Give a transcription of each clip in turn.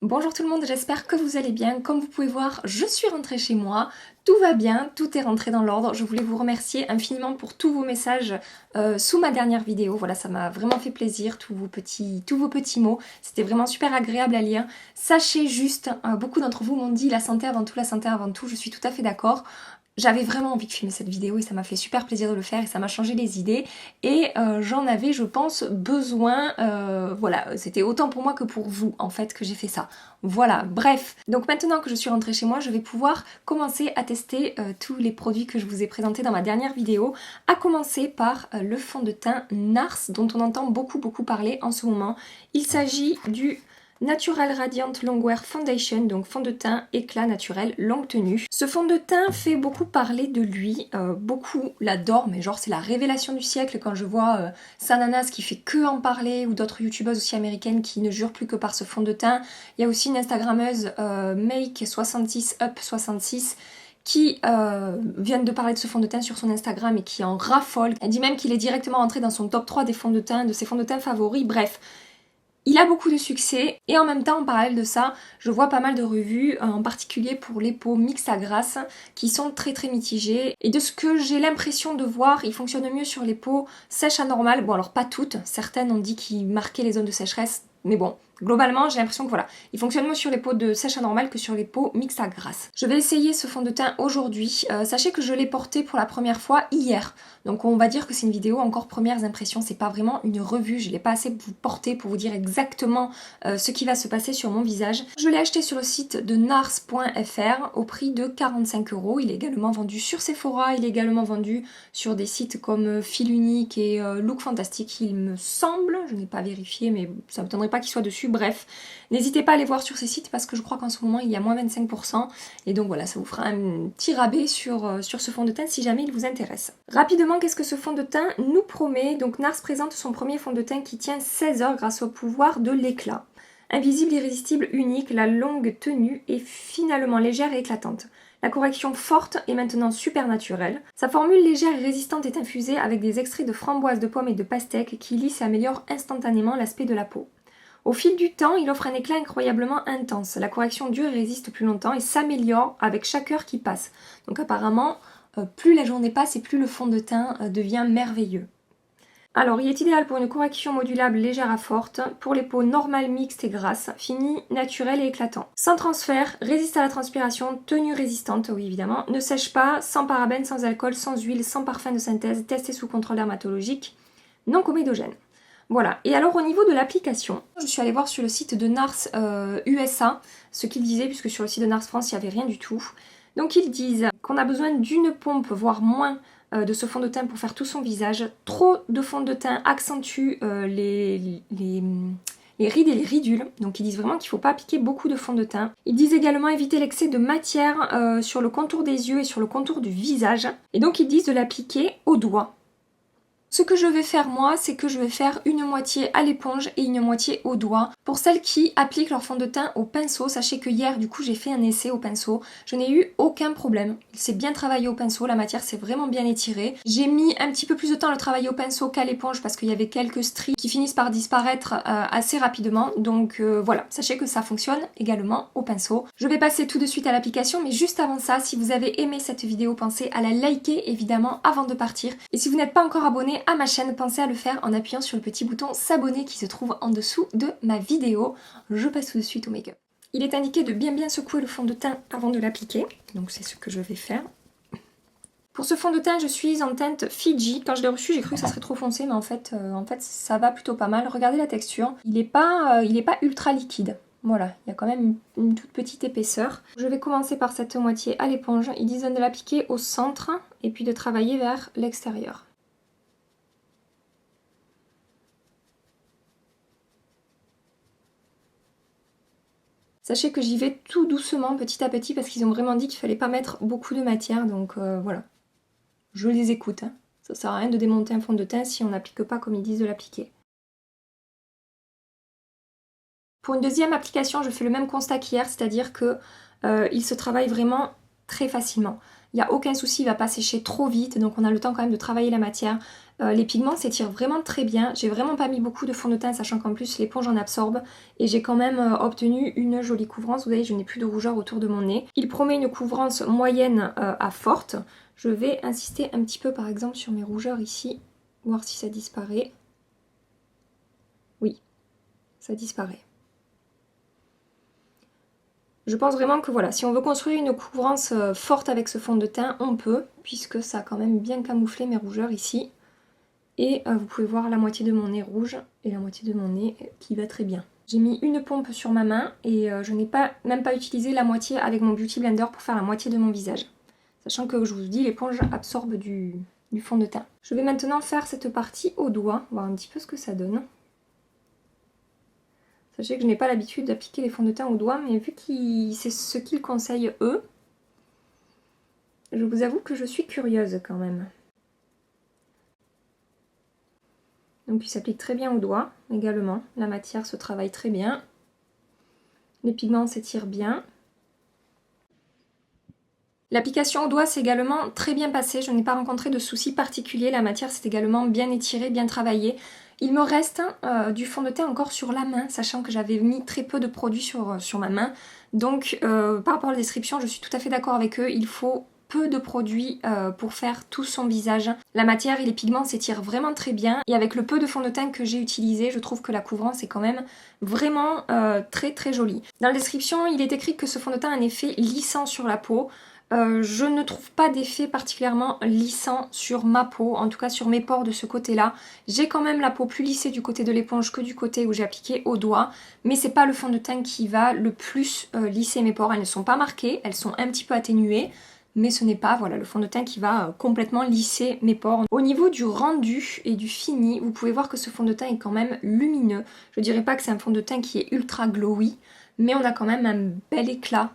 Bonjour tout le monde, j'espère que vous allez bien. Comme vous pouvez voir, je suis rentrée chez moi, tout va bien, tout est rentré dans l'ordre. Je voulais vous remercier infiniment pour tous vos messages sous ma dernière vidéo. Voilà, ça m'a vraiment fait plaisir, tous vos petits mots. C'était vraiment super agréable à lire. Sachez juste, beaucoup d'entre vous m'ont dit la santé avant tout, la santé avant tout. Je suis tout à fait d'accord. J'avais vraiment envie de filmer cette vidéo et ça m'a fait super plaisir de le faire et ça m'a changé les idées et j'en avais, je pense, besoin. Voilà, c'était autant pour moi que pour vous en fait que j'ai fait ça. Voilà, bref. Donc maintenant que je suis rentrée chez moi, je vais pouvoir commencer à tester tous les produits que je vous ai présentés dans ma dernière vidéo, à commencer par le fond de teint NARS dont on entend beaucoup parler en ce moment. Il s'agit du Natural Radiant Longwear Foundation, donc fond de teint éclat naturel longue tenue. Ce fond de teint fait beaucoup parler de lui, beaucoup l'adorent, mais genre c'est la révélation du siècle quand je vois Sananas qui fait que en parler, ou d'autres youtubeuses aussi américaines qui ne jurent plus que par ce fond de teint. Il y a aussi une instagrammeuse Make66up66 qui vient de parler de ce fond de teint sur son Instagram et qui en raffole. Elle dit même qu'il est directement entré dans son top 3 des fonds de teint, de ses fonds de teint favoris, bref. Il a beaucoup de succès et en même temps, en parallèle de ça, je vois pas mal de revues, en particulier pour les peaux mixtes à grasse, qui sont très mitigées. Et de ce que j'ai l'impression de voir, il fonctionne mieux sur les peaux sèches à normales. Bon alors pas toutes, certaines ont dit qu'il marquait les zones de sécheresse, mais bon, globalement j'ai l'impression que voilà, il fonctionne mieux sur les peaux de sèche à normales que sur les peaux mixtes à grasse. Je vais essayer ce fond de teint aujourd'hui. Sachez que je l'ai porté pour la première fois hier. Donc on va dire que c'est une vidéo encore premières impressions, c'est pas vraiment une revue, je l'ai pas assez porté pour vous dire exactement ce qui va se passer sur mon visage. Je l'ai acheté sur le site de nars.fr au prix de 45 €. Il est également vendu sur Sephora, il est également vendu sur des sites comme Fil Unique et Look Fantastic, il me semble, je n'ai pas vérifié mais ça ne m'étonnerait pas qu'il soit dessus, bref. N'hésitez pas à aller voir sur ces sites parce que je crois qu'en ce moment il y a moins 25% et donc voilà, ça vous fera un petit rabais sur ce fond de teint si jamais il vous intéresse. Rapidement, qu'est-ce que ce fond de teint nous promet? Donc NARS présente son premier fond de teint qui tient 16 heures grâce au pouvoir de l'éclat. Invisible, irrésistible, unique, la longue tenue est finalement légère et éclatante. La correction forte est maintenant super naturelle. Sa formule légère et résistante est infusée avec des extraits de framboise, de pomme et de pastèque qui lissent et améliorent instantanément l'aspect de la peau. Au fil du temps, il offre un éclat incroyablement intense. La correction dure et résiste plus longtemps et s'améliore avec chaque heure qui passe. Donc apparemment, plus la journée passe et plus le fond de teint devient merveilleux. Alors, il est idéal pour une correction modulable légère à forte, pour les peaux normales, mixtes et grasses, fini, naturel et éclatant. Sans transfert, résiste à la transpiration, tenue résistante, oui évidemment, ne sèche pas, sans parabènes, sans alcool, sans huile, sans parfum de synthèse, testé sous contrôle dermatologique, non comédogène. Voilà, et alors au niveau de l'application, je suis allée voir sur le site de NARS USA ce qu'ils disaient, puisque sur le site de NARS France, il n'y avait rien du tout. Donc ils disent qu'on a besoin d'une pompe, voire moins, de ce fond de teint pour faire tout son visage. Trop de fond de teint accentue les rides et les ridules. Donc ils disent vraiment qu'il ne faut pas appliquer beaucoup de fond de teint. Ils disent également éviter l'excès de matière sur le contour des yeux et sur le contour du visage. Et donc ils disent de l'appliquer au doigt. Ce que je vais faire moi, c'est que je vais faire une moitié à l'éponge et une moitié au doigt. Pour celles qui appliquent leur fond de teint au pinceau, sachez que hier du coup j'ai fait un essai au pinceau, je n'ai eu aucun problème. Il s'est bien travaillé au pinceau, la matière s'est vraiment bien étirée. J'ai mis un petit peu plus de temps à le travailler au pinceau qu'à l'éponge parce qu'il y avait quelques stries qui finissent par disparaître assez rapidement. Donc voilà, sachez que ça fonctionne également au pinceau. Je vais passer tout de suite à l'application, mais juste avant ça, si vous avez aimé cette vidéo, pensez à la liker évidemment avant de partir. Et si vous n'êtes pas encore abonné à ma chaîne, pensez à le faire en appuyant sur le petit bouton s'abonner qui se trouve en dessous de ma vidéo. Je passe tout de suite au make-up. Il est indiqué de bien secouer le fond de teint avant de l'appliquer, donc c'est ce que je vais faire. Pour ce fond de teint, je suis en teinte Fiji. Quand je l'ai reçu, j'ai cru que ça serait trop foncé, mais en fait ça va plutôt pas mal. Regardez la texture, il est pas ultra liquide. Voilà, il y a quand même une toute petite épaisseur. Je vais commencer par cette moitié à l'éponge. Ils disent de l'appliquer au centre et puis de travailler vers l'extérieur. Sachez que j'y vais tout doucement, petit à petit, parce qu'ils ont vraiment dit qu'il fallait pas mettre beaucoup de matière, donc voilà. Je les écoute, hein. Ça sert à rien de démonter un fond de teint si on n'applique pas comme ils disent de l'appliquer. Pour une deuxième application, je fais le même constat qu'hier, c'est-à-dire que il se travaille vraiment très facilement. Il n'y a aucun souci, il ne va pas sécher trop vite, donc on a le temps quand même de travailler la matière. Les pigments s'étirent vraiment très bien. J'ai vraiment pas mis beaucoup de fond de teint, sachant qu'en plus l'éponge en absorbe. Et j'ai quand même obtenu une jolie couvrance. Vous voyez, je n'ai plus de rougeur autour de mon nez. Il promet une couvrance moyenne à forte. Je vais insister un petit peu par exemple sur mes rougeurs ici, voir si ça disparaît. Oui, ça disparaît. Je pense vraiment que voilà, si on veut construire une couvrance forte avec ce fond de teint, on peut, puisque ça a quand même bien camouflé mes rougeurs ici. Et vous pouvez voir la moitié de mon nez rouge et la moitié de mon nez qui va très bien. J'ai mis une pompe sur ma main et je n'ai même pas utilisé la moitié avec mon Beauty Blender pour faire la moitié de mon visage. Sachant que je vous dis, l'éponge absorbe du fond de teint. Je vais maintenant faire cette partie au doigt, voir un petit peu ce que ça donne. Sachez que je n'ai pas l'habitude d'appliquer les fonds de teint au doigt, mais vu que c'est ce qu'ils conseillent eux, je vous avoue que je suis curieuse quand même. Donc il s'applique très bien au doigt également, la matière se travaille très bien, les pigments s'étirent bien. L'application au doigt s'est également très bien passée, je n'ai pas rencontré de soucis particuliers, la matière s'est également bien étirée, bien travaillée. Il me reste du fond de teint encore sur la main, sachant que j'avais mis très peu de produits sur ma main. Donc par rapport à la description, je suis tout à fait d'accord avec eux, il faut peu de produits pour faire tout son visage. La matière et les pigments s'étirent vraiment très bien et avec le peu de fond de teint que j'ai utilisé, je trouve que la couvrance est quand même vraiment très très jolie. Dans la description, il est écrit que ce fond de teint a un effet lissant sur la peau. Je ne trouve pas d'effet particulièrement lissant sur ma peau, en tout cas sur mes pores de ce côté-là. J'ai quand même la peau plus lissée du côté de l'éponge que du côté où j'ai appliqué au doigt, mais c'est pas le fond de teint qui va le plus lisser mes pores. Elles ne sont pas marquées, elles sont un petit peu atténuées, mais ce n'est pas voilà, le fond de teint qui va complètement lisser mes pores. Au niveau du rendu et du fini, vous pouvez voir que ce fond de teint est quand même lumineux. Je dirais pas que c'est un fond de teint qui est ultra glowy, mais on a quand même un bel éclat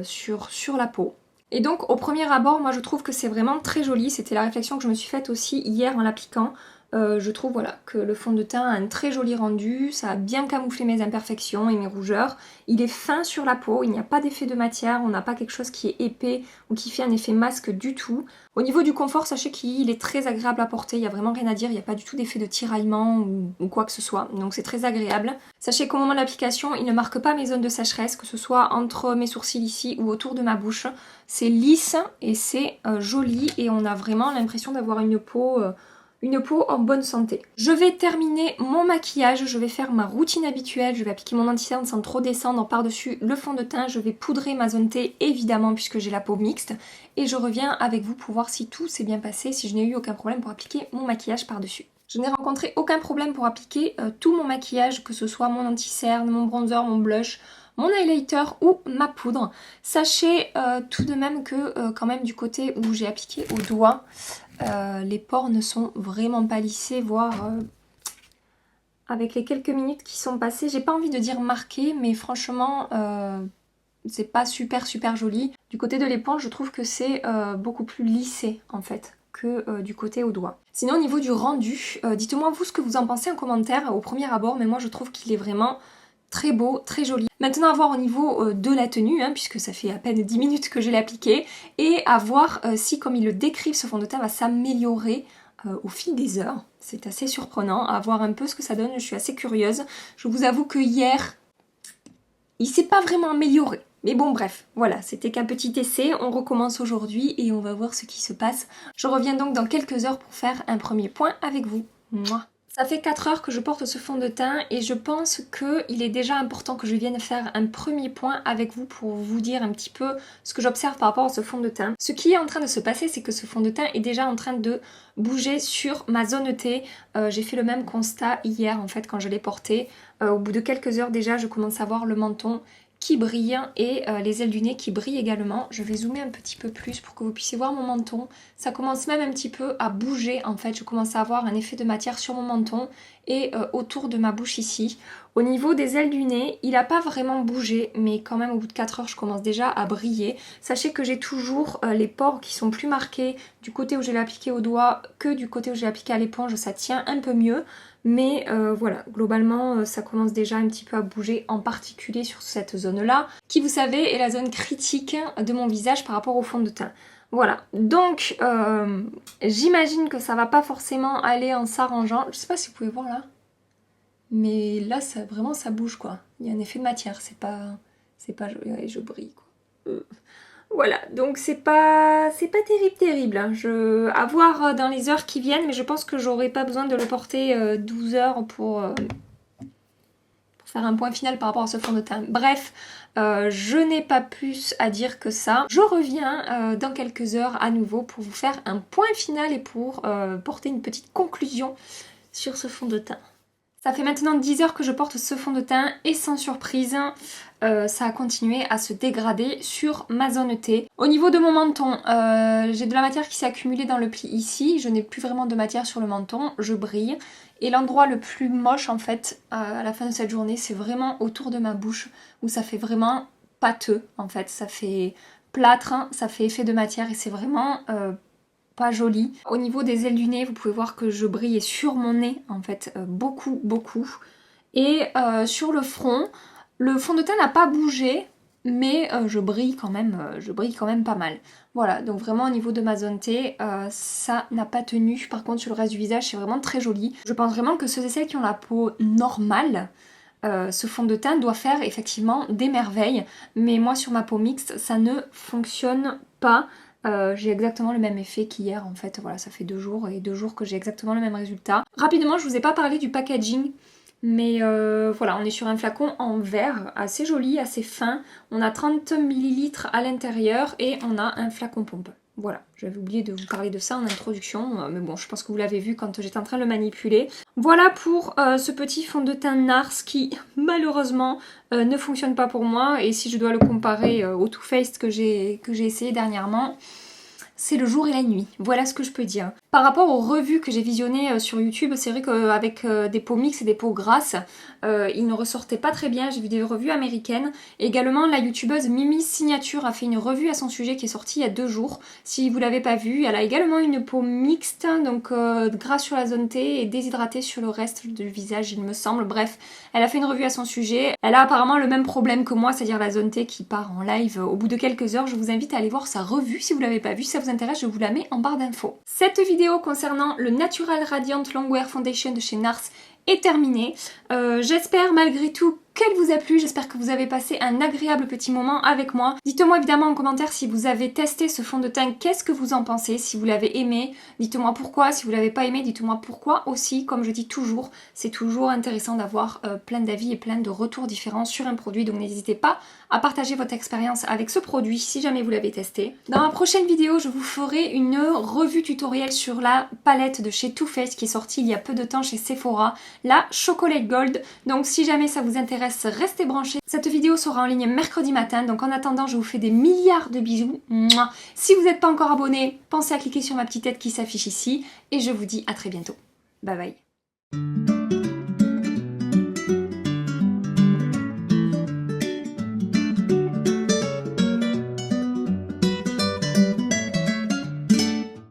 sur la peau. Et donc au premier abord, moi je trouve que c'est vraiment très joli, c'était la réflexion que je me suis faite aussi hier en l'appliquant. Je trouve voilà, que le fond de teint a un très joli rendu, ça a bien camouflé mes imperfections et mes rougeurs. Il est fin sur la peau, il n'y a pas d'effet de matière, on n'a pas quelque chose qui est épais ou qui fait un effet masque du tout. Au niveau du confort, sachez qu'il est très agréable à porter, il n'y a vraiment rien à dire, il n'y a pas du tout d'effet de tiraillement ou quoi que ce soit, donc c'est très agréable. Sachez qu'au moment de l'application, il ne marque pas mes zones de sécheresse, que ce soit entre mes sourcils ici ou autour de ma bouche. C'est lisse et c'est joli et on a vraiment l'impression d'avoir une peau en bonne santé. Je vais terminer mon maquillage, je vais faire ma routine habituelle, je vais appliquer mon anti-cerne sans trop descendre par-dessus le fond de teint, je vais poudrer ma zone T évidemment puisque j'ai la peau mixte et je reviens avec vous pour voir si tout s'est bien passé, si je n'ai eu aucun problème pour appliquer mon maquillage par-dessus. Je n'ai rencontré aucun problème pour appliquer tout mon maquillage, que ce soit mon anti-cerne, mon bronzer, mon blush, mon highlighter ou ma poudre. Sachez tout de même que quand même du côté où j'ai appliqué au doigt, les pores ne sont vraiment pas lissés, voire avec les quelques minutes qui sont passées, j'ai pas envie de dire marqué, mais franchement c'est pas super joli. Du côté de l'éponge, je trouve que c'est beaucoup plus lissé en fait que du côté au doigt. Sinon au niveau du rendu, dites-moi vous ce que vous en pensez en commentaire au premier abord, mais moi je trouve qu'il est vraiment très beau, très joli. Maintenant à voir au niveau de la tenue, hein, puisque ça fait à peine 10 minutes que je l'ai appliqué, et à voir si comme ils le décrivent ce fond de teint va s'améliorer au fil des heures. C'est assez surprenant, à voir un peu ce que ça donne, je suis assez curieuse. Je vous avoue que hier, il s'est pas vraiment amélioré. Mais bon bref, voilà, c'était qu'un petit essai, on recommence aujourd'hui et on va voir ce qui se passe. Je reviens donc dans quelques heures pour faire un premier point avec vous. Mouah. Ça fait 4 heures que je porte ce fond de teint et je pense qu'il est déjà important que je vienne faire un premier point avec vous pour vous dire un petit peu ce que j'observe par rapport à ce fond de teint. Ce qui est en train de se passer, c'est que ce fond de teint est déjà en train de bouger sur ma zone T. J'ai fait le même constat hier en fait quand je l'ai porté. Au bout de quelques heures déjà, je commence à voir le menton qui brille et les ailes du nez qui brillent également. Je vais zoomer un petit peu plus pour que vous puissiez voir mon menton. Ça commence même un petit peu à bouger en fait. Je commence à avoir un effet de matière sur mon menton et autour de ma bouche ici. Au niveau des ailes du nez, il n'a pas vraiment bougé, mais quand même au bout de 4 heures, je commence déjà à briller. Sachez que j'ai toujours les pores qui sont plus marqués du côté où je l'ai appliqué au doigt que du côté où je l'ai appliqué à l'éponge. Ça tient un peu mieux. Mais voilà, globalement, ça commence déjà un petit peu à bouger, en particulier sur cette zone-là, qui, vous savez, est la zone critique de mon visage par rapport au fond de teint. Voilà, donc j'imagine que ça va pas forcément aller en s'arrangeant. Je sais pas si vous pouvez voir là, mais là ça vraiment ça bouge quoi. Il y a un effet de matière, c'est pas joli. Ouais, je brille quoi. Voilà, donc c'est pas terrible. Hein. À voir dans les heures qui viennent, mais je pense que j'aurai pas besoin de le porter 12 heures pour faire un point final par rapport à ce fond de teint. Bref, je n'ai pas plus à dire que ça. Je reviens dans quelques heures à nouveau pour vous faire un point final et pour porter une petite conclusion sur ce fond de teint. Ça fait maintenant 10 heures que je porte ce fond de teint et sans surprise, ça a continué à se dégrader sur ma zone T. Au niveau de mon menton, j'ai de la matière qui s'est accumulée dans le pli ici. Je n'ai plus vraiment de matière sur le menton, je brille. Et l'endroit le plus moche en fait à la fin de cette journée, c'est vraiment autour de ma bouche où ça fait vraiment pâteux en fait. Ça fait plâtre, hein, ça fait effet de matière et c'est vraiment pas joli. Au niveau des ailes du nez, vous pouvez voir que je brille sur mon nez en fait beaucoup. Et sur le front, le fond de teint n'a pas bougé, mais je brille quand même pas mal. Voilà, donc vraiment au niveau de ma zone T, ça n'a pas tenu. Par contre sur le reste du visage, c'est vraiment très joli. Je pense vraiment que ceux et celles qui ont la peau normale, ce fond de teint doit faire effectivement des merveilles. Mais moi sur ma peau mixte, ça ne fonctionne pas. J'ai exactement le même effet qu'hier en fait, voilà ça fait 2 jours et 2 jours que j'ai exactement le même résultat. Rapidement je vous ai pas parlé du packaging mais voilà on est sur un flacon en verre assez joli, assez fin, on a 30 ml à l'intérieur et on a un flacon pompe. Voilà, j'avais oublié de vous parler de ça en introduction, mais bon je pense que vous l'avez vu quand j'étais en train de le manipuler. Voilà pour ce petit fond de teint NARS qui malheureusement ne fonctionne pas pour moi et si je dois le comparer au Too Faced que j'ai essayé dernièrement, c'est le jour et la nuit, voilà ce que je peux dire. Par rapport aux revues que j'ai visionnées sur YouTube, c'est vrai qu'avec des peaux mixtes et des peaux grasses, ils ne ressortaient pas très bien, j'ai vu des revues américaines. Également, la youtubeuse Mimi Signature a fait une revue à son sujet qui est sortie il y a 2 jours. Si vous l'avez pas vue, elle a également une peau mixte, donc grasse sur la zone T et déshydratée sur le reste du visage il me semble. Bref, elle a fait une revue à son sujet. Elle a apparemment le même problème que moi, c'est-à-dire la zone T qui part en live au bout de quelques heures. Je vous invite à aller voir sa revue si vous l'avez pas vue, si ça vous intéresse, je vous la mets en barre d'infos. Cette vidéo concernant le Natural Radiant Longwear Foundation de chez NARS est terminée. J'espère malgré tout qu'elle vous a plu, j'espère que vous avez passé un agréable petit moment avec moi. Dites-moi évidemment en commentaire si vous avez testé ce fond de teint, qu'est-ce que vous en pensez, si vous l'avez aimé, dites-moi pourquoi, si vous l'avez pas aimé, dites-moi pourquoi aussi, comme je dis toujours, c'est toujours intéressant d'avoir plein d'avis et plein de retours différents sur un produit, donc n'hésitez pas à partager votre expérience avec ce produit si jamais vous l'avez testé. Dans ma prochaine vidéo, je vous ferai une revue tutoriel sur la palette de chez Too Faced qui est sortie il y a peu de temps chez Sephora, la Chocolate Gold, donc si jamais ça vous intéresse, restez branchés. Cette vidéo sera en ligne mercredi matin, donc en attendant, je vous fais des milliards de bisous. Mouah. Si vous n'êtes pas encore abonné, pensez à cliquer sur ma petite tête qui s'affiche ici, et je vous dis à très bientôt. Bye bye.